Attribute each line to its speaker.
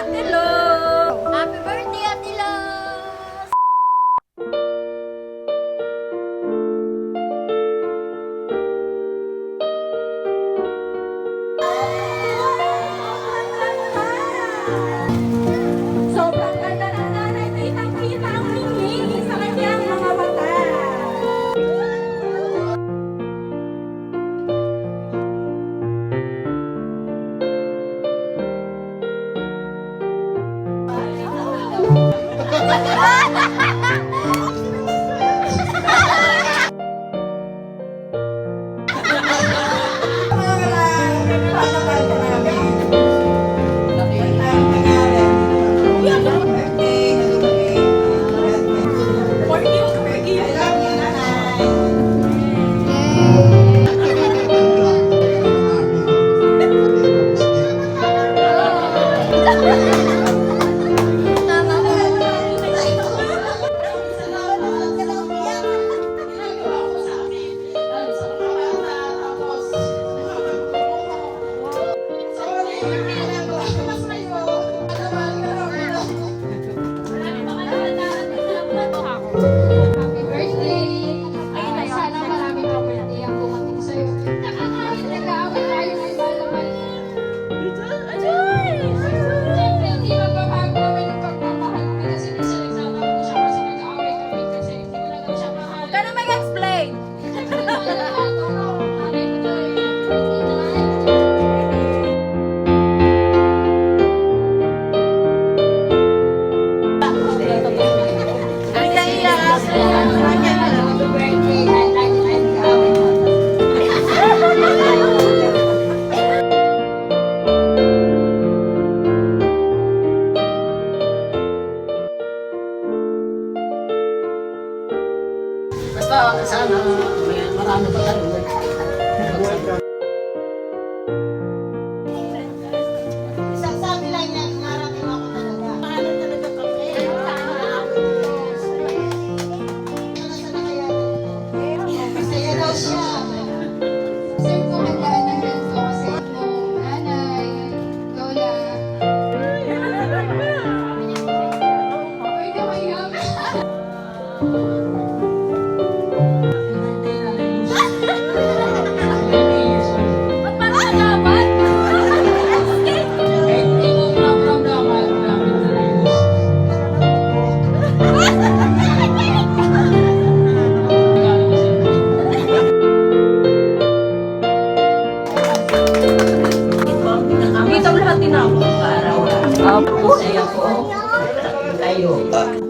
Speaker 1: Ate Lo! Happy birthday, Ate Lo! Sobrang ganda ng nanay. Kitang-kita ang hingin sa kanyang mga mata.
Speaker 2: Happy birthday! Ay, sana maraming birthday ang bumating sa'yo. Nag-aaway tayo ng malaman. Siyempre, hindi magbabago naman yung pagmamahal ko kasi hindi siya nagsama ko siya kasi nag-aaway kami kasi hindi ko na daw siya mahal.
Speaker 1: Ka na mag-explain!
Speaker 3: Basta sana may marami pa tayo.
Speaker 4: Isang sabi lang yan, narating ako talaga. Mahalan talaga kami. Masaya daw siya.
Speaker 2: Kasi kung handaan ng ganito kasi mo, nanay, lola. Uy, nakahiyak.
Speaker 1: Ba't parang nagabat?
Speaker 3: Dito lahat tinawag para wala. Saya ko. Tayo.